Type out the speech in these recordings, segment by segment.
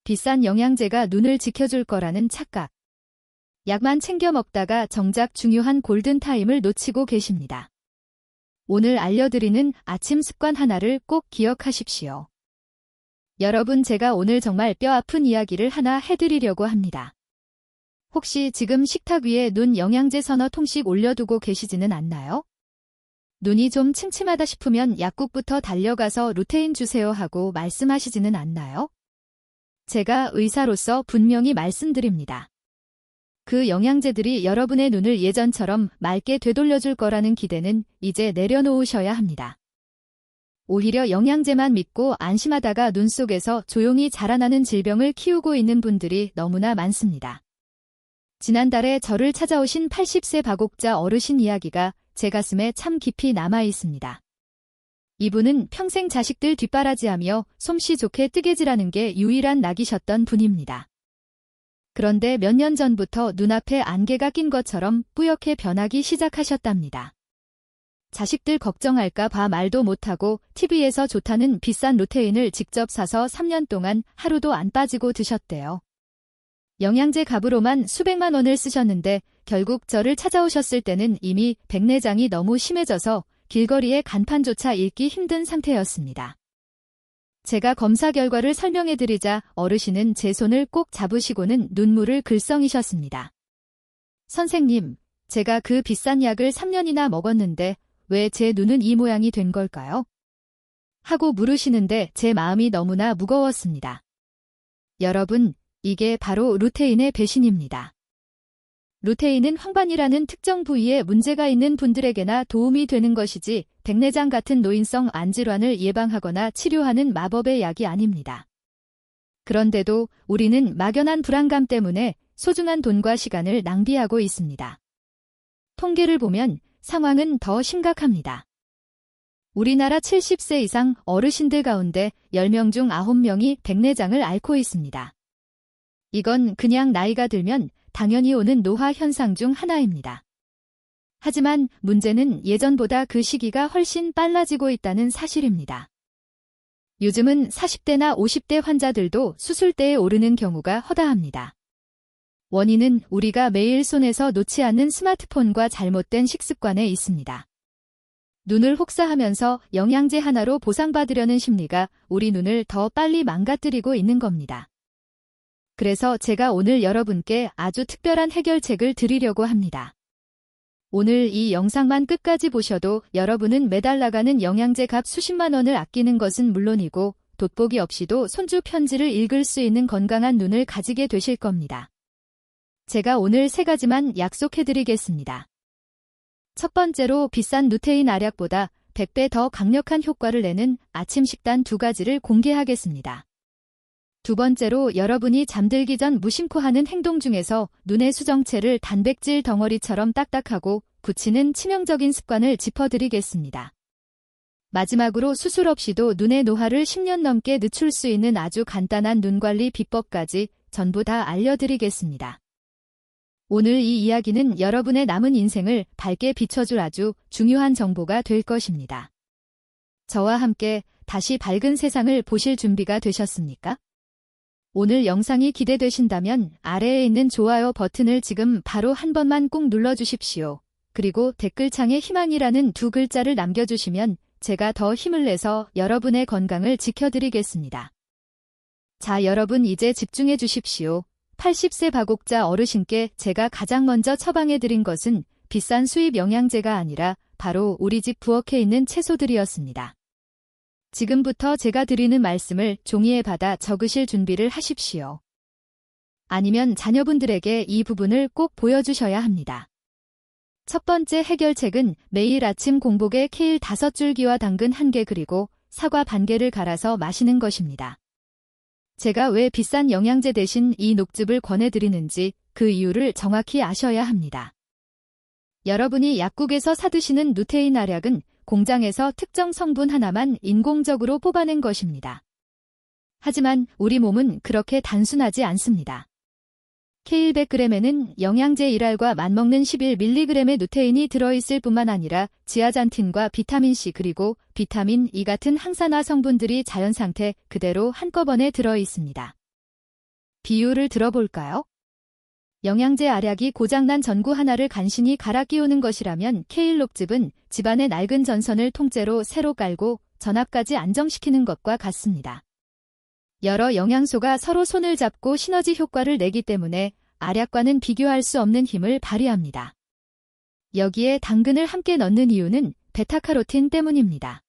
비싼 영양제가 눈을 지켜줄 거라는 착각. 약만 챙겨 먹다가 정작 중요한 골든타임을 놓치고 계십니다. 오늘 알려드리는 아침 습관 하나를 꼭 기억하십시오. 여러분, 제가 오늘 정말 뼈아픈 이야기를 하나 해드리려고 합니다. 혹시 지금 식탁 위에 눈 영양제 서너 통씩 올려두고 계시지는 않나요? 눈이 좀 침침하다 싶으면 약국부터 달려가서 루테인 주세요 하고 말씀하시지는 않나요? 제가 의사로서 분명히 말씀드립니다. 그 영양제들이 여러분의 눈을 예전처럼 맑게 되돌려줄 거라는 기대는 이제 내려놓으셔야 합니다. 오히려 영양제만 믿고 안심하다가 눈 속에서 조용히 자라나는 질병을 키우고 있는 분들이 너무나 많습니다. 지난달에 저를 찾아오신 80세 박옥자 어르신 이야기가 제 가슴에 참 깊이 남아 있습니다. 이분은 평생 자식들 뒷바라지하며 솜씨 좋게 뜨개질하는 게 유일한 낙이셨던 분입니다. 그런데 몇 년 전부터 눈앞에 안개가 낀 것처럼 뿌옇게 변하기 시작하셨답니다. 자식들 걱정할까 봐 말도 못하고 TV에서 좋다는 비싼 루테인을 직접 사서 3년 동안 하루도 안 빠지고 드셨대요. 영양제 값으로만 수백만 원을 쓰셨는데 결국 저를 찾아오셨을 때는 이미 백내장이 너무 심해져서 길거리에 간판조차 읽기 힘든 상태였습니다. 제가 검사 결과를 설명해드리자 어르신은 제 손을 꼭 잡으시고는 눈물을 글썽이셨습니다. 선생님, 제가 그 비싼 약을 3년이나 먹었는데 왜 제 눈은 이 모양이 된 걸까요? 하고 물으시는데 제 마음이 너무나 무거웠습니다. 여러분, 이게 바로 루테인의 배신입니다. 루테인은 황반이라는 특정 부위에 문제가 있는 분들에게나 도움이 되는 것이지 백내장 같은 노인성 안질환을 예방하거나 치료하는 마법의 약이 아닙니다. 그런데도 우리는 막연한 불안감 때문에 소중한 돈과 시간을 낭비하고 있습니다. 통계를 보면 상황은 더 심각합니다. 우리나라 70세 이상 어르신들 가운데 10명 중 9명이 백내장을 앓고 있습니다. 이건 그냥 나이가 들면 당연히 오는 노화 현상 중 하나입니다. 하지만 문제는 예전보다 그 시기가 훨씬 빨라지고 있다는 사실입니다. 요즘은 40대나 50대 환자들도 수술대에 오르는 경우가 허다합니다. 원인은 우리가 매일 손에서 놓지 않는 스마트폰과 잘못된 식습관에 있습니다. 눈을 혹사하면서 영양제 하나로 보상받으려는 심리가 우리 눈을 더 빨리 망가뜨리고 있는 겁니다. 그래서 제가 오늘 여러분께 아주 특별한 해결책을 드리려고 합니다. 오늘 이 영상만 끝까지 보셔도 여러분은 매달 나가는 영양제 값 수십만 원을 아끼는 것은 물론이고 돋보기 없이도 손주 편지를 읽을 수 있는 건강한 눈을 가지게 되실 겁니다. 제가 오늘 3가지만 약속해드리겠습니다. 첫 번째로 비싼 루테인 알약보다 100배 더 강력한 효과를 내는 아침 식단 2가지를 공개하겠습니다. 두 번째로 여러분이 잠들기 전 무심코 하는 행동 중에서 눈의 수정체를 단백질 덩어리처럼 딱딱하고 굳히는 치명적인 습관을 짚어드리겠습니다. 마지막으로 수술 없이도 눈의 노화를 10년 넘게 늦출 수 있는 아주 간단한 눈관리 비법까지 전부 다 알려드리겠습니다. 오늘 이 이야기는 여러분의 남은 인생을 밝게 비춰줄 아주 중요한 정보가 될 것입니다. 저와 함께 다시 밝은 세상을 보실 준비가 되셨습니까? 오늘 영상이 기대되신다면 아래에 있는 좋아요 버튼을 지금 바로 한 번만 꾹 눌러주십시오. 그리고 댓글창에 희망이라는 2글자를 남겨주시면 제가 더 힘을 내서 여러분의 건강을 지켜드리겠습니다. 자, 여러분 이제 집중해 주십시오. 80세 박옥자 어르신께 제가 가장 먼저 처방해드린 것은 비싼 수입 영양제가 아니라 바로 우리 집 부엌에 있는 채소들이었습니다. 지금부터 제가 드리는 말씀을 종이에 받아 적으실 준비를 하십시오. 아니면 자녀분들에게 이 부분을 꼭 보여주셔야 합니다. 첫 번째 해결책은 매일 아침 공복에 케일 5줄기와 당근 1개 그리고 사과 반 개를 갈아서 마시는 것입니다. 제가 왜 비싼 영양제 대신 이 녹즙을 권해드리는지 그 이유를 정확히 아셔야 합니다. 여러분이 약국에서 사드시는 루테인 알약은 공장에서 특정 성분 하나만 인공적으로 뽑아낸 것입니다. 하지만 우리 몸은 그렇게 단순하지 않습니다. 케일 100g에는 영양제 1알과 맞먹는 11mg의 루테인이 들어있을 뿐만 아니라 지아잔틴과 비타민C 그리고 비타민 E 같은 항산화 성분들이 자연상태 그대로 한꺼번에 들어있습니다. 비유를 들어볼까요? 영양제 알약이 고장난 전구 하나를 간신히 갈아 끼우는 것이라면 케일록즙은 집안의 낡은 전선을 통째로 새로 깔고 전압까지 안정시키는 것과 같습니다. 여러 영양소가 서로 손을 잡고 시너지 효과를 내기 때문에 알약과는 비교할 수 없는 힘을 발휘합니다. 여기에 당근을 함께 넣는 이유는 베타카로틴 때문입니다.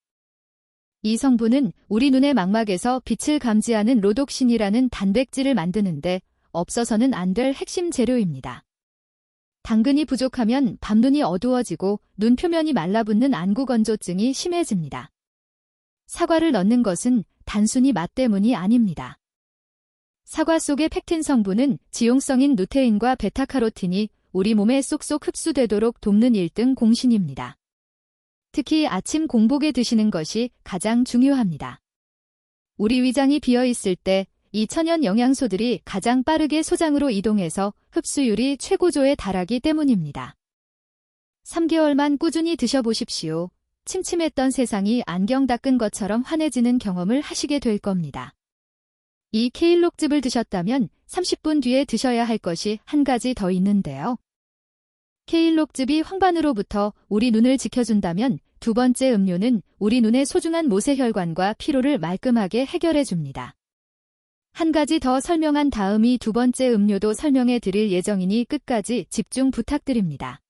이 성분은 우리 눈의 망막에서 빛을 감지하는 로독신이라는 단백질을 만드는데 없어서는 안 될 핵심 재료입니다. 당근이 부족하면 밤눈이 어두워지고 눈 표면이 말라붙는 안구건조증이 심해집니다. 사과를 넣는 것은 단순히 맛 때문이 아닙니다. 사과 속의 펙틴 성분은 지용성인 루테인과 베타카로틴이 우리 몸에 쏙쏙 흡수되도록 돕는 1등 공신입니다. 특히 아침 공복에 드시는 것이 가장 중요합니다. 우리 위장이 비어 있을 때 이 천연 영양소들이 가장 빠르게 소장으로 이동해서 흡수율이 최고조에 달하기 때문입니다. 3개월만 꾸준히 드셔보십시오. 침침했던 세상이 안경 닦은 것처럼 환해지는 경험을 하시게 될 겁니다. 이 케일록즙을 드셨다면 30분 뒤에 드셔야 할 것이 한 가지 더 있는데요. 케일록즙이 황반으로부터 우리 눈을 지켜준다면 두 번째 음료는 우리 눈의 소중한 모세혈관과 피로를 말끔하게 해결해줍니다. 한 가지 더 설명한 다음이 두 번째 음료도 설명해 드릴 예정이니 끝까지 집중 부탁드립니다.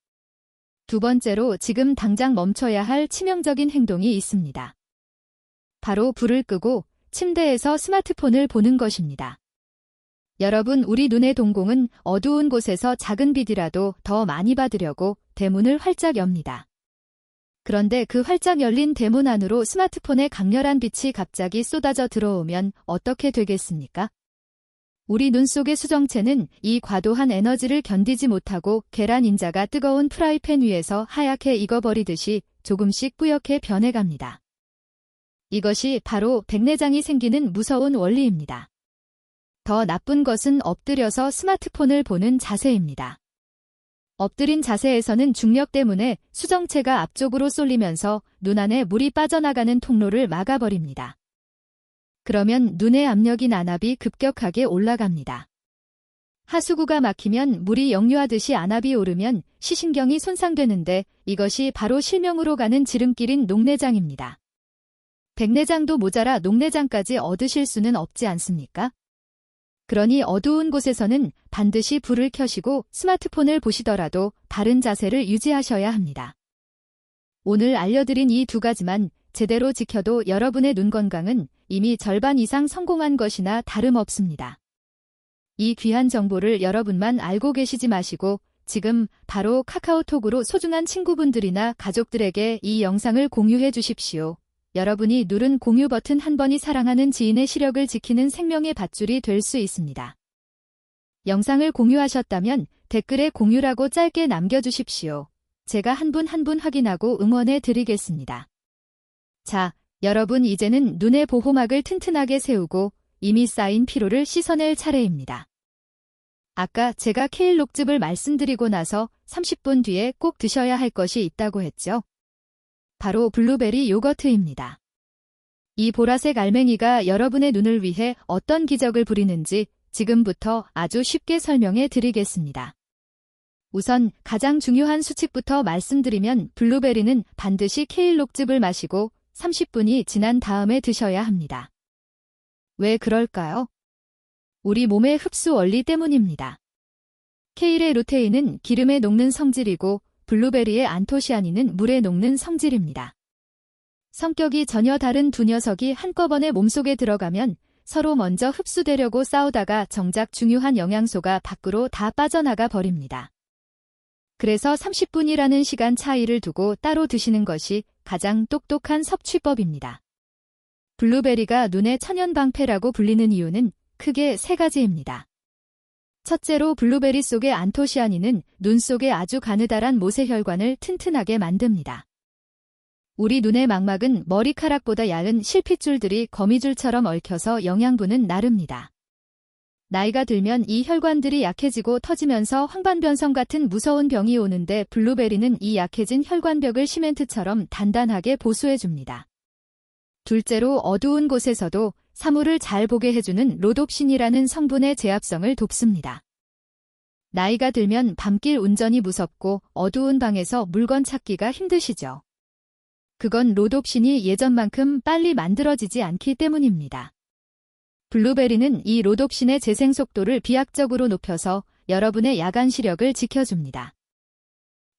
두 번째로 지금 당장 멈춰야 할 치명적인 행동이 있습니다. 바로 불을 끄고 침대에서 스마트폰을 보는 것입니다. 여러분, 우리 눈의 동공은 어두운 곳에서 작은 빛이라도 더 많이 받으려고 대문을 활짝 엽니다. 그런데 그 활짝 열린 대문 안으로 스마트폰의 강렬한 빛이 갑자기 쏟아져 들어오면 어떻게 되겠습니까? 우리 눈 속의 수정체는 이 과도한 에너지를 견디지 못하고 계란 인자가 뜨거운 프라이팬 위에서 하얗게 익어버리듯이 조금씩 뿌옇게 변해갑니다. 이것이 바로 백내장이 생기는 무서운 원리입니다. 더 나쁜 것은 엎드려서 스마트폰을 보는 자세입니다. 엎드린 자세에서는 중력 때문에 수정체가 앞쪽으로 쏠리면서 눈 안에 물이 빠져나가는 통로를 막아버립니다. 그러면 눈의 압력이 난압이 급격하게 올라갑니다. 하수구가 막히면 물이 역류하듯이 안압이 오르면 시신경이 손상되는데 이것이 바로 실명으로 가는 지름길인 녹내장입니다. 백내장도 모자라 녹내장까지 얻으실 수는 없지 않습니까? 그러니 어두운 곳에서는 반드시 불을 켜시고 스마트폰을 보시더라도 바른 자세를 유지하셔야 합니다. 오늘 알려드린 이 두 가지만 제대로 지켜도 여러분의 눈 건강은 이미 절반 이상 성공한 것이나 다름없습니다. 이 귀한 정보를 여러분만 알고 계시지 마시고 지금 바로 카카오톡으로 소중한 친구분들이나 가족들에게 이 영상을 공유해 주십시오. 여러분이 누른 공유 버튼 한 번이 사랑하는 지인의 시력을 지키는 생명의 밧줄이 될 수 있습니다. 영상을 공유하셨다면 댓글에 공유라고 짧게 남겨주십시오. 제가 한 분 한 분 확인하고 응원해 드리겠습니다. 자, 여러분, 이제는 눈의 보호막을 튼튼하게 세우고 이미 쌓인 피로를 씻어낼 차례입니다. 아까 제가 케일록즙을 말씀드리고 나서 30분 뒤에 꼭 드셔야 할 것이 있다고 했죠? 바로 블루베리 요거트입니다. 이 보라색 알맹이가 여러분의 눈을 위해 어떤 기적을 부리는지 지금부터 아주 쉽게 설명해 드리겠습니다. 우선 가장 중요한 수칙부터 말씀드리면 블루베리는 반드시 케일록즙을 마시고 30분이 지난 다음에 드셔야 합니다. 왜 그럴까요? 우리 몸의 흡수 원리 때문입니다. 케일의 루테인은 기름에 녹는 성질이고 블루베리의 안토시아닌은 물에 녹는 성질입니다. 성격이 전혀 다른 두 녀석이 한꺼번에 몸속에 들어가면 서로 먼저 흡수되려고 싸우다가 정작 중요한 영양소가 밖으로 다 빠져나가 버립니다. 그래서 30분이라는 시간 차이를 두고 따로 드시는 것이 가장 똑똑한 섭취법입니다. 블루베리가 눈의 천연방패라고 불리는 이유는 크게 세 가지입니다. 첫째로 블루베리 속의 안토시아닌은 눈 속의 아주 가느다란 모세혈관을 튼튼하게 만듭니다. 우리 눈의 망막은 머리카락보다 얇은 실핏줄들이 거미줄처럼 얽혀서 영양분은 나릅니다. 나이가 들면 이 혈관들이 약해지고 터지면서 황반변성 같은 무서운 병이 오는데 블루베리는 이 약해진 혈관벽을 시멘트처럼 단단하게 보수해줍니다. 둘째로 어두운 곳에서도 사물을 잘 보게 해주는 로놉신이라는 성분의 제압성을 돕습니다. 나이가 들면 밤길 운전이 무섭고 어두운 방에서 물건 찾기가 힘드시죠? 그건 로놉신이 예전만큼 빨리 만들어지지 않기 때문입니다. 블루베리는 이 로놉신의 재생 속도를 비약적으로 높여서 여러분의 야간 시력을 지켜줍니다.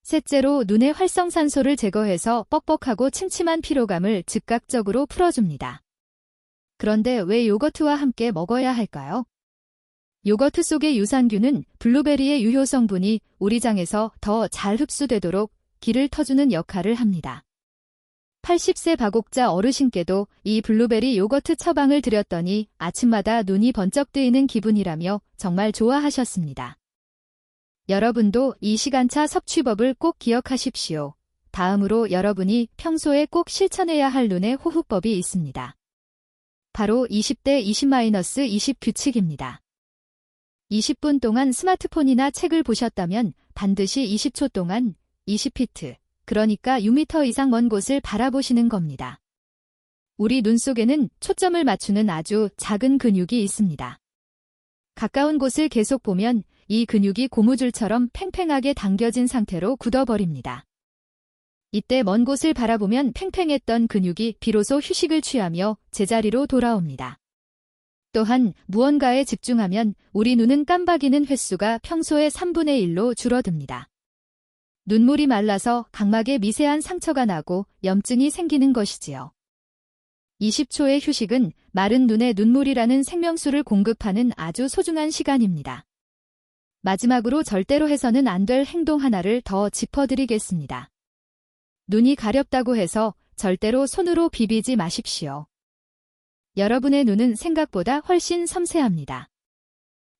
셋째로 눈의 활성산소를 제거해서 뻑뻑하고 침침한 피로감을 즉각적으로 풀어줍니다. 그런데 왜 요거트와 함께 먹어야 할까요? 요거트 속의 유산균은 블루베리의 유효 성분이 우리 장에서 더 잘 흡수되도록 기를 터주는 역할을 합니다. 80세 박옥자 어르신께도 이 블루베리 요거트 처방을 드렸더니 아침마다 눈이 번쩍 뜨이는 기분이라며 정말 좋아하셨습니다. 여러분도 이 시간차 섭취법을 꼭 기억하십시오. 다음으로 여러분이 평소에 꼭 실천해야 할 눈의 호흡법이 있습니다. 바로 20대 20-20 규칙입니다. 20분 동안 스마트폰이나 책을 보셨다면 반드시 20초 동안 20피트, 그러니까 6m 이상 먼 곳을 바라보시는 겁니다. 우리 눈 속에는 초점을 맞추는 아주 작은 근육이 있습니다. 가까운 곳을 계속 보면 이 근육이 고무줄처럼 팽팽하게 당겨진 상태로 굳어버립니다. 이때 먼 곳을 바라보면 팽팽했던 근육이 비로소 휴식을 취하며 제자리로 돌아옵니다. 또한 무언가에 집중하면 우리 눈은 깜박이는 횟수가 평소의 3분의 1로 줄어듭니다. 눈물이 말라서 각막에 미세한 상처가 나고 염증이 생기는 것이지요. 20초의 휴식은 마른 눈에 눈물이라는 생명수를 공급하는 아주 소중한 시간입니다. 마지막으로 절대로 해서는 안 될 행동 하나를 더 짚어드리겠습니다. 눈이 가렵다고 해서 절대로 손으로 비비지 마십시오. 여러분의 눈은 생각보다 훨씬 섬세합니다.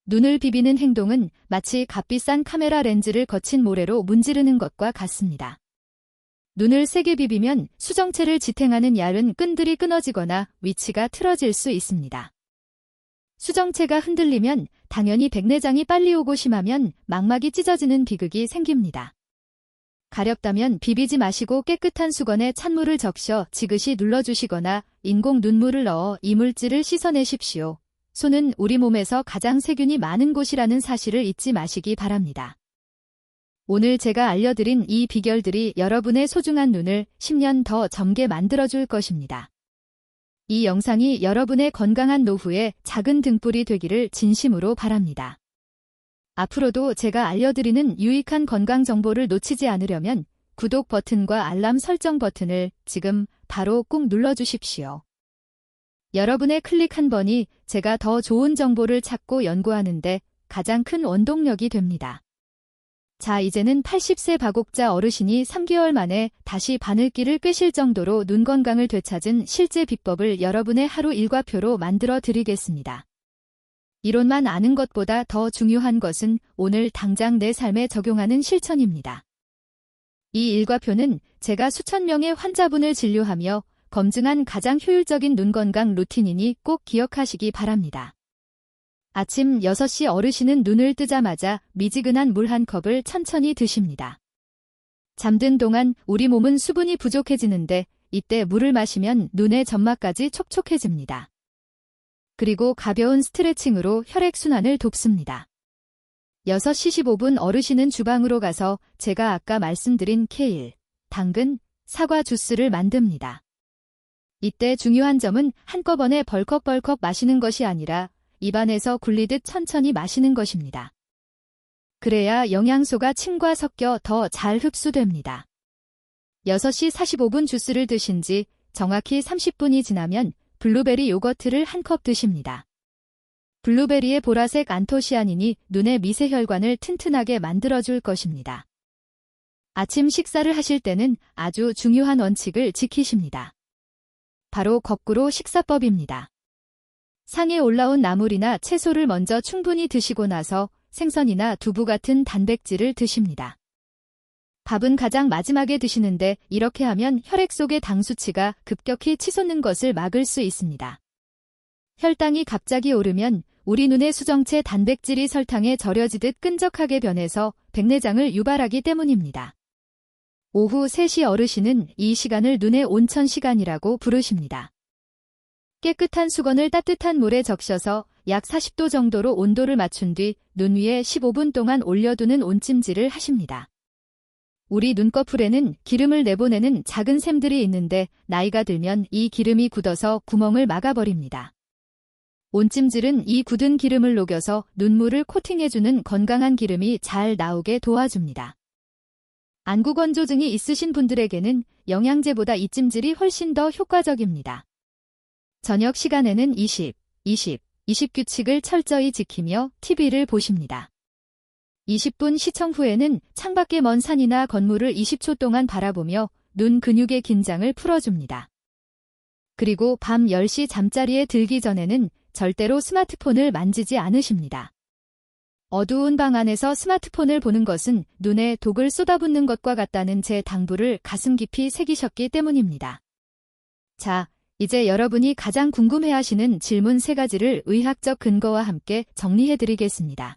눈을 비비는 행동은 마치 값비싼 카메라 렌즈를 거친 모래로 문지르는 것과 같습니다. 눈을 세게 비비면 수정체를 지탱하는 얇은 끈들이 끊어지거나 위치가 틀어질 수 있습니다. 수정체가 흔들리면 당연히 백내장이 빨리 오고 심하면 망막이 찢어지는 비극이 생깁니다. 가렵다면 비비지 마시고 깨끗한 수건에 찬물을 적셔 지그시 눌러주시거나 인공 눈물을 넣어 이물질을 씻어내십시오. 손은 우리 몸에서 가장 세균이 많은 곳이라는 사실을 잊지 마시기 바랍니다. 오늘 제가 알려드린 이 비결들이 여러분의 소중한 눈을 10년 더 젊게 만들어줄 것입니다. 이 영상이 여러분의 건강한 노후에 작은 등불이 되기를 진심으로 바랍니다. 앞으로도 제가 알려드리는 유익한 건강 정보를 놓치지 않으려면 구독 버튼과 알람 설정 버튼을 지금 바로 꾹 눌러주십시오. 여러분의 클릭 한 번이 제가 더 좋은 정보를 찾고 연구하는데 가장 큰 원동력이 됩니다. 자, 이제는 80세 박옥자 어르신이 3개월 만에 다시 바늘길을 꿰실 정도로 눈 건강을 되찾은 실제 비법을 여러분의 하루 일과표로 만들어 드리겠습니다. 이론만 아는 것보다 더 중요한 것은 오늘 당장 내 삶에 적용하는 실천입니다. 이 일과표는 제가 수천 명의 환자분을 진료하며 검증한 가장 효율적인 눈 건강 루틴이니 꼭 기억하시기 바랍니다. 아침 6시 어르신은 눈을 뜨자마자 미지근한 물 한 컵을 천천히 드십니다. 잠든 동안 우리 몸은 수분이 부족해지는데 이때 물을 마시면 눈의 점막까지 촉촉해집니다. 그리고 가벼운 스트레칭으로 혈액순환을 돕습니다. 6시 15분 어르신은 주방으로 가서 제가 아까 말씀드린 케일, 당근, 사과 주스를 만듭니다. 이때 중요한 점은 한꺼번에 벌컥벌컥 마시는 것이 아니라 입안에서 굴리듯 천천히 마시는 것입니다. 그래야 영양소가 침과 섞여 더 잘 흡수됩니다. 6시 45분 주스를 드신 지 정확히 30분이 지나면 블루베리 요거트를 한 컵 드십니다. 블루베리의 보라색 안토시아닌이 눈의 미세혈관을 튼튼하게 만들어줄 것입니다. 아침 식사를 하실 때는 아주 중요한 원칙을 지키십니다. 바로 거꾸로 식사법입니다. 상에 올라온 나물이나 채소를 먼저 충분히 드시고 나서 생선이나 두부 같은 단백질을 드십니다. 밥은 가장 마지막에 드시는데 이렇게 하면 혈액 속의 당 수치가 급격히 치솟는 것을 막을 수 있습니다. 혈당이 갑자기 오르면 우리 눈의 수정체 단백질이 설탕에 절여지듯 끈적하게 변해서 백내장을 유발하기 때문입니다. 오후 3시 어르신은 이 시간을 눈의 온천 시간이라고 부르십니다. 깨끗한 수건을 따뜻한 물에 적셔서 약 40도 정도로 온도를 맞춘 뒤 눈 위에 15분 동안 올려두는 온찜질을 하십니다. 우리 눈꺼풀에는 기름을 내보내는 작은 샘들이 있는데 나이가 들면 이 기름이 굳어서 구멍을 막아버립니다. 온찜질은 이 굳은 기름을 녹여서 눈물을 코팅해주는 건강한 기름이 잘 나오게 도와줍니다. 안구건조증이 있으신 분들에게는 영양제보다 이 찜질이 훨씬 더 효과적입니다. 저녁 시간에는 20 규칙을 철저히 지키며 TV를 보십니다. 20분 시청 후에는 창밖의 먼 산이나 건물을 20초 동안 바라보며 눈 근육의 긴장을 풀어줍니다. 그리고 밤 10시 잠자리에 들기 전에는 절대로 스마트폰을 만지지 않으십니다. 어두운 방 안에서 스마트폰을 보는 것은 눈에 독을 쏟아붓는 것과 같다는 제 당부를 가슴 깊이 새기셨기 때문입니다. 자, 이제 여러분이 가장 궁금해하시는 질문 3가지를 의학적 근거와 함께 정리해드리겠습니다.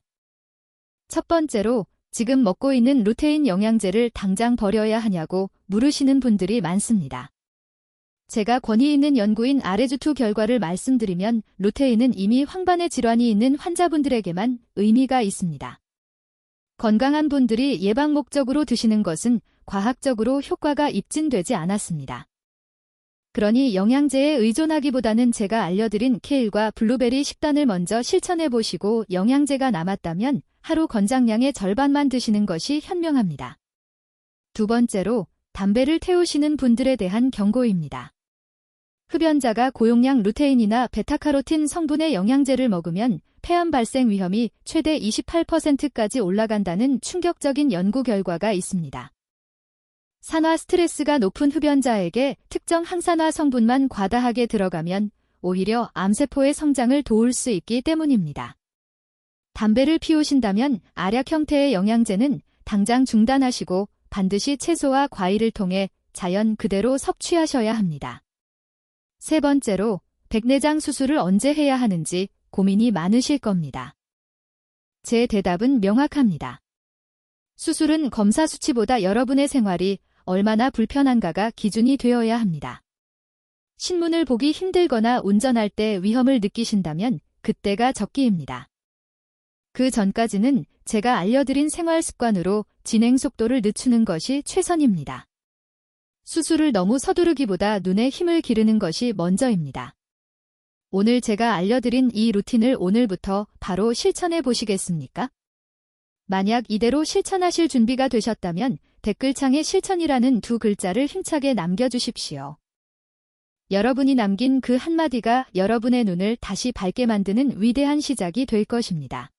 첫 번째로 지금 먹고 있는 루테인 영양제를 당장 버려야 하냐고 물으시는 분들이 많습니다. 제가 권위 있는 연구인 아레주투 결과를 말씀드리면 루테인은 이미 황반의 질환이 있는 환자분들에게만 의미가 있습니다. 건강한 분들이 예방 목적으로 드시는 것은 과학적으로 효과가 입증되지 않았습니다. 그러니 영양제에 의존하기보다는 제가 알려드린 케일과 블루베리 식단을 먼저 실천해보시고 영양제가 남았다면 하루 권장량의 절반만 드시는 것이 현명합니다. 두 번째로 담배를 태우시는 분들에 대한 경고입니다. 흡연자가 고용량 루테인이나 베타카로틴 성분의 영양제를 먹으면 폐암 발생 위험이 최대 28%까지 올라간다는 충격적인 연구 결과가 있습니다. 산화 스트레스가 높은 흡연자에게 특정 항산화 성분만 과다하게 들어가면 오히려 암세포의 성장을 도울 수 있기 때문입니다. 담배를 피우신다면 알약 형태의 영양제는 당장 중단하시고 반드시 채소와 과일을 통해 자연 그대로 섭취하셔야 합니다. 세 번째로 백내장 수술을 언제 해야 하는지 고민이 많으실 겁니다. 제 대답은 명확합니다. 수술은 검사 수치보다 여러분의 생활이 얼마나 불편한가가 기준이 되어야 합니다. 신문을 보기 힘들거나 운전할 때 위험을 느끼신다면 그때가 적기입니다. 그 전까지는 제가 알려드린 생활 습관으로 진행 속도를 늦추는 것이 최선입니다. 수술을 너무 서두르기보다 눈에 힘을 기르는 것이 먼저입니다. 오늘 제가 알려드린 이 루틴을 오늘부터 바로 실천해 보시겠습니까? 만약 이대로 실천하실 준비가 되셨다면 댓글창에 실천이라는 2글자를 힘차게 남겨주십시오. 여러분이 남긴 그 한마디가 여러분의 눈을 다시 밝게 만드는 위대한 시작이 될 것입니다.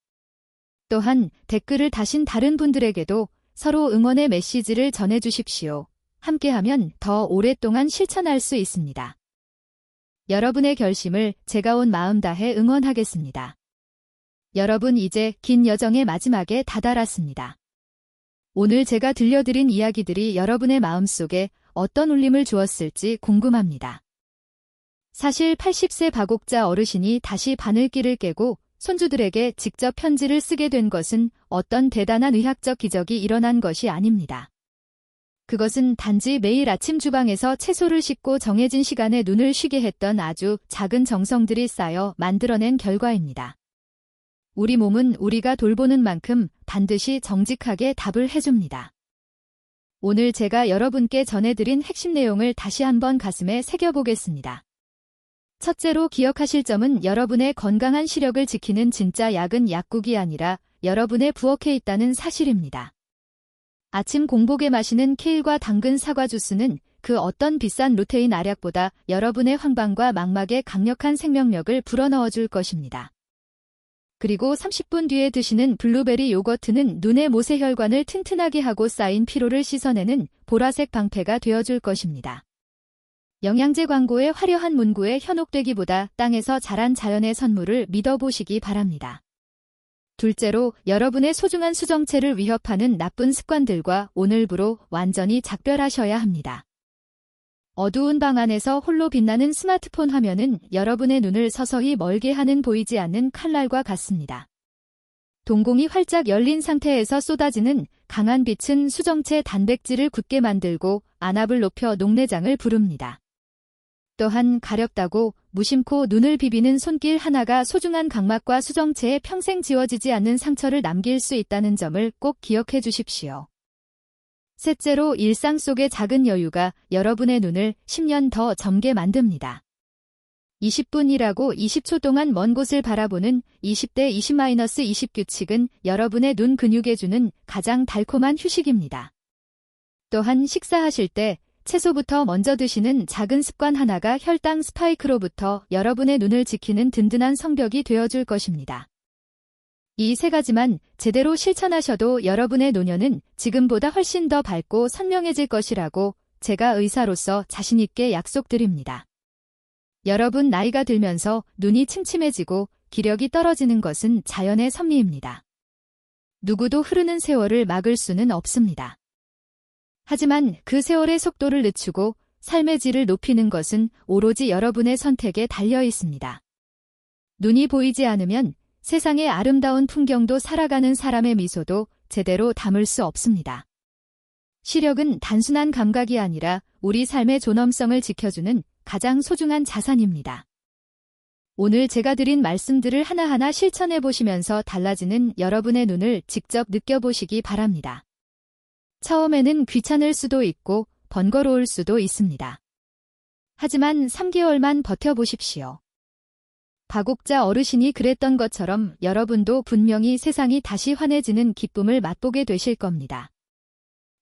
또한 댓글을 다신 다른 분들에게도 서로 응원의 메시지를 전해주십시오. 함께하면 더 오랫동안 실천할 수 있습니다. 여러분의 결심을 제가 온 마음 다해 응원하겠습니다. 여러분 이제 긴 여정의 마지막에 다다랐습니다. 오늘 제가 들려드린 이야기들이 여러분의 마음속에 어떤 울림을 주었을지 궁금합니다. 사실 80세 박옥자 어르신이 다시 바늘길을 깨고 손주들에게 직접 편지를 쓰게 된 것은 어떤 대단한 의학적 기적이 일어난 것이 아닙니다. 그것은 단지 매일 아침 주방에서 채소를 씻고 정해진 시간에 눈을 쉬게 했던 아주 작은 정성들이 쌓여 만들어낸 결과입니다. 우리 몸은 우리가 돌보는 만큼 반드시 정직하게 답을 해줍니다. 오늘 제가 여러분께 전해드린 핵심 내용을 다시 한번 가슴에 새겨보겠습니다. 첫째로 기억하실 점은 여러분의 건강한 시력을 지키는 진짜 약은 약국이 아니라 여러분의 부엌에 있다는 사실입니다. 아침 공복에 마시는 케일과 당근 사과 주스는 그 어떤 비싼 루테인 알약보다 여러분의 황반과 망막에 강력한 생명력을 불어넣어줄 것입니다. 그리고 30분 뒤에 드시는 블루베리 요거트는 눈의 모세혈관을 튼튼하게 하고 쌓인 피로를 씻어내는 보라색 방패가 되어줄 것입니다. 영양제 광고의 화려한 문구에 현혹되기보다 땅에서 자란 자연의 선물을 믿어보시기 바랍니다. 둘째로 여러분의 소중한 수정체를 위협하는 나쁜 습관들과 오늘부로 완전히 작별하셔야 합니다. 어두운 방 안에서 홀로 빛나는 스마트폰 화면은 여러분의 눈을 서서히 멀게 하는 보이지 않는 칼날과 같습니다. 동공이 활짝 열린 상태에서 쏟아지는 강한 빛은 수정체 단백질을 굳게 만들고 안압을 높여 녹내장을 부릅니다. 또한 가렵다고 무심코 눈을 비비는 손길 하나가 소중한 각막과 수정체에 평생 지워지지 않는 상처를 남길 수 있다는 점을 꼭 기억해 주십시오. 셋째로 일상 속의 작은 여유가 여러분의 눈을 10년 더 젊게 만듭니다. 20분이라고 20초 동안 먼 곳을 바라보는 20대 20-20 규칙은 여러분의 눈 근육에 주는 가장 달콤한 휴식입니다. 또한 식사하실 때 채소부터 먼저 드시는 작은 습관 하나가 혈당 스파이크로부터 여러분의 눈을 지키는 든든한 성벽이 되어줄 것입니다. 이 세 가지만 제대로 실천하셔도 여러분의 노년은 지금보다 훨씬 더 밝고 선명해질 것이라고 제가 의사로서 자신있게 약속드립니다. 여러분 나이가 들면서 눈이 침침해지고 기력이 떨어지는 것은 자연의 섭리입니다. 누구도 흐르는 세월을 막을 수는 없습니다. 하지만 그 세월의 속도를 늦추고 삶의 질을 높이는 것은 오로지 여러분의 선택에 달려 있습니다. 눈이 보이지 않으면 세상의 아름다운 풍경도 살아가는 사람의 미소도 제대로 담을 수 없습니다. 시력은 단순한 감각이 아니라 우리 삶의 존엄성을 지켜주는 가장 소중한 자산입니다. 오늘 제가 드린 말씀들을 하나하나 실천해 보시면서 달라지는 여러분의 눈을 직접 느껴보시기 바랍니다. 처음에는 귀찮을 수도 있고 번거로울 수도 있습니다. 하지만 3개월만 버텨보십시오. 박옥자 어르신이 그랬던 것처럼 여러분도 분명히 세상이 다시 환해지는 기쁨을 맛보게 되실 겁니다.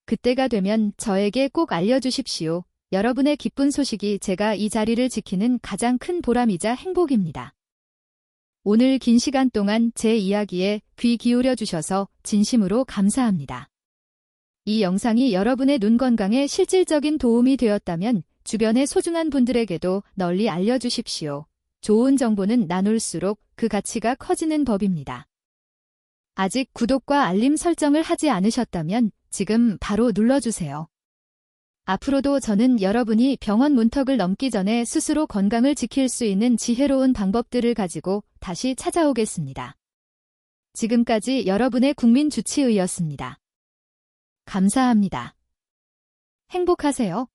그때가 되면 저에게 꼭 알려주십시오. 여러분의 기쁜 소식이 제가 이 자리를 지키는 가장 큰 보람이자 행복입니다. 오늘 긴 시간 동안 제 이야기에 귀 기울여 주셔서 진심으로 감사합니다. 이 영상이 여러분의 눈 건강에 실질적인 도움이 되었다면 주변의 소중한 분들에게도 널리 알려주십시오. 좋은 정보는 나눌수록 그 가치가 커지는 법입니다. 아직 구독과 알림 설정을 하지 않으셨다면 지금 바로 눌러주세요. 앞으로도 저는 여러분이 병원 문턱을 넘기 전에 스스로 건강을 지킬 수 있는 지혜로운 방법들을 가지고 다시 찾아오겠습니다. 지금까지 여러분의 국민주치의였습니다. 감사합니다. 행복하세요.